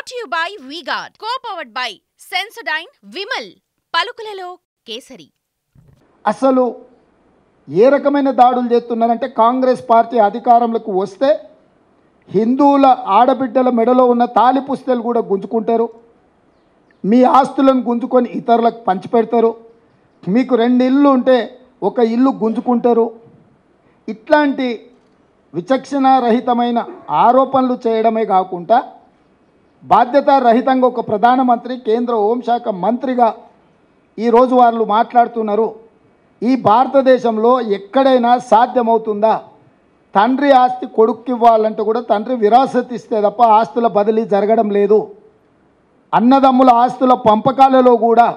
Brought to you by V-Guard, co-powered by Sensodyne, Vimal, పలుకులలో kesari. అసలు ఏ రకమైన దాడులు చేస్తున్నారంటే కాంగ్రెస్ పార్టీ అధికారంలోకి వస్తే హిందువుల ఆడబిడ్డల మెడలో ఉన్న తాలి పుస్తలు కూడా గుంజుకుంటారు, మీ ఆస్తులను గుంజుకొని ఇతరులకు పంచిపెడతారు, మీకు 2 ఇళ్ళు ఉంటే ఒక ఇల్లు గుంజుకుంటారు. ఇట్లాంటి విచక్షణారహితమైన ఆరోపణలు చేయడమే కాకుండా బాధ్యతారహితంగా ఒక ప్రధానమంత్రి కేంద్ర హోంశాఖ మంత్రిగా ఈరోజు వాళ్ళు మాట్లాడుతున్నారు. ఈ భారతదేశంలో ఎక్కడైనా సాధ్యమవుతుందా? తండ్రి ఆస్తి కొడుక్కి ఇవ్వాలంటే కూడా తండ్రి విరాసత్ ఇస్తే తప్ప ఆస్తుల బదిలీ జరగడం లేదు. అన్నదమ్ముల ఆస్తుల పంపకాలలో కూడా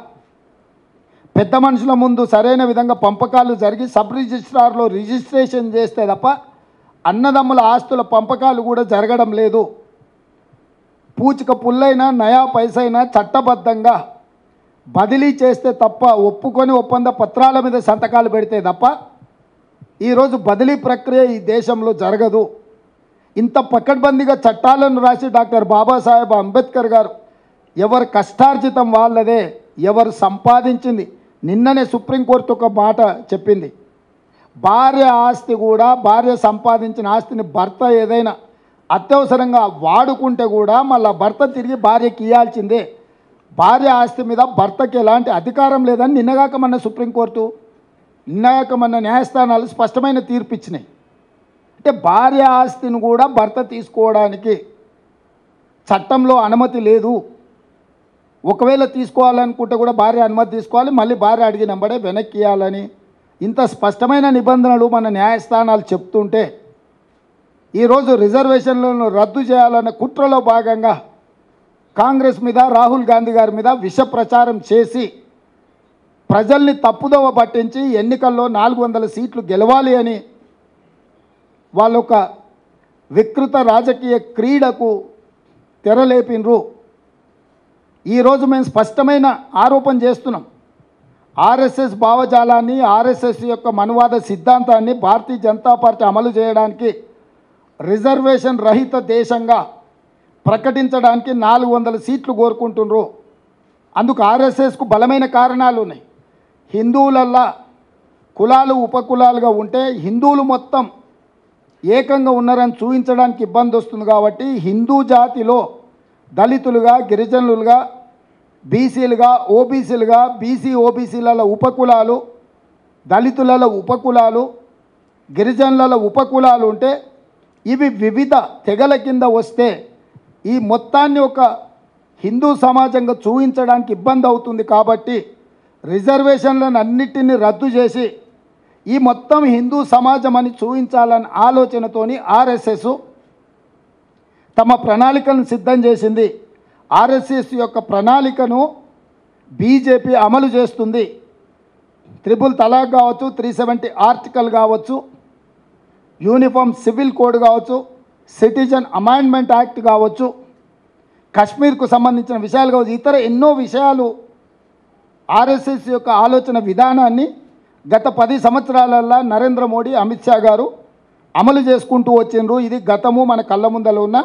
పెద్ద మనుషుల ముందు సరైన విధంగా పంపకాలు జరిగి సబ్ రిజిస్ట్రార్లో రిజిస్ట్రేషన్ చేస్తే తప్ప అన్నదమ్ముల ఆస్తుల పంపకాలు కూడా జరగడం లేదు. పూచిక పుల్లైనా నయా పైసైనా చట్టబద్ధంగా బదిలీ చేస్తే తప్ప ఒప్పుకొని ఒప్పంద పత్రాల మీద సంతకాలు పెడితే తప్ప ఈరోజు బదిలీ ప్రక్రియ ఈ దేశంలో జరగదు. ఇంత పకడ్బందీగా చట్టాలను రాసి డాక్టర్ బాబాసాహెబ్ అంబేద్కర్ గారు ఎవరు కష్టార్జితం వాళ్ళదే, ఎవరు సంపాదించింది. నిన్ననే సుప్రీంకోర్టు ఒక మాట చెప్పింది, భార్య ఆస్తి కూడా భార్య సంపాదించిన ఆస్తిని భర్త ఏదైనా అత్యవసరంగా వాడుకుంటే కూడా మళ్ళీ భర్త తిరిగి భార్యకి ఇవ్వాల్సిందే. భార్య ఆస్తి మీద భర్తకి ఎలాంటి అధికారం లేదని నిన్నగాక మన సుప్రీంకోర్టు, నిన్నగాక మన న్యాయస్థానాలు స్పష్టమైన తీర్పు ఇచ్చినాయి. అంటే భార్య ఆస్తిని కూడా భర్త తీసుకోవడానికి చట్టంలో అనుమతి లేదు. ఒకవేళ తీసుకోవాలనుకుంటే కూడా భార్య అనుమతి తీసుకోవాలి, మళ్ళీ భార్య అడిగినంబడే వెనక్కి ఇవ్వాలని ఇంత స్పష్టమైన నిబంధనలు మన న్యాయస్థానాలు చెప్తుంటే ఈరోజు రిజర్వేషన్లను రద్దు చేయాలన్న కుట్రలో భాగంగా కాంగ్రెస్ మీద రాహుల్ గాంధీ గారి మీద విష ప్రచారం చేసి ప్రజల్ని తప్పుదోవ పట్టించి ఎన్నికల్లో 400 సీట్లు గెలవాలి అని వాళ్ళొక వికృత రాజకీయ క్రీడకు తెరలేపినరు. ఈరోజు మేము స్పష్టమైన ఆరోపణ చేస్తున్నాం. ఆర్ఎస్ఎస్ భావజాలాన్ని, ఆర్ఎస్ఎస్ యొక్క మనువాద సిద్ధాంతాన్ని భారతీయ జనతా పార్టీ అమలు చేయడానికి రిజర్వేషన్ రహిత దేశంగా ప్రకటించడానికి 400 సీట్లు కోరుకుంటున్నారు. అందుకు ఆర్ఎస్ఎస్కు బలమైన కారణాలు ఉన్నాయి. హిందువులల్లా కులాలు ఉపకులాలుగా ఉంటే హిందువులు మొత్తం ఏకంగా ఉన్నారని చూపించడానికి ఇబ్బంది వస్తుంది. కాబట్టి హిందూ జాతిలో దళితులుగా, గిరిజనులుగా, బీసీలుగా, ఓబీసీలుగా, బీసీ ఓబీసీల ఉపకులాలు, దళితుల ఉపకులాలు, గిరిజనుల ఉపకులాలు ఉంటే ఇవి వివిధ తెగల కింద వస్తే ఈ మొత్తాన్ని ఒక హిందూ సమాజంగా చూపించడానికి ఇబ్బంది అవుతుంది. కాబట్టి రిజర్వేషన్లను అన్నిటినీ రద్దు చేసి ఈ మొత్తం హిందూ సమాజం అని చూపించాలన్న ఆలోచనతోని ఆర్ఎస్ఎస్ తమ ప్రణాళికలను సిద్ధం చేసింది. ఆర్ఎస్ఎస్ యొక్క ప్రణాళికను బీజేపీ అమలు చేస్తుంది. 3 తలాక్ కావచ్చు, 370 ఆర్టికల్ కావచ్చు, యూనిఫామ్ సివిల్ కోడ్ కావచ్చు, సిటిజన్ అమెండ్మెంట్ యాక్ట్ కావచ్చు, కశ్మీర్కు సంబంధించిన విషయాలు కావచ్చు, ఇతర ఎన్నో విషయాలు ఆర్ఎస్ఎస్ యొక్క ఆలోచన విధానాన్ని గత 10 సంవత్సరాలలో నరేంద్ర మోడీ, అమిత్ షా గారు అమలు చేసుకుంటూ వచ్చిండ్రు. ఇది గతము మన కళ్ళ ముందలో ఉన్న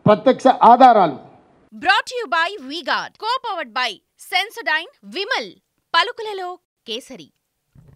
ప్రత్యక్ష ఆధారాలు. Brought to you by V-Guard, co-powered by Sensodyne, Vimal, పలుకులలో kesari.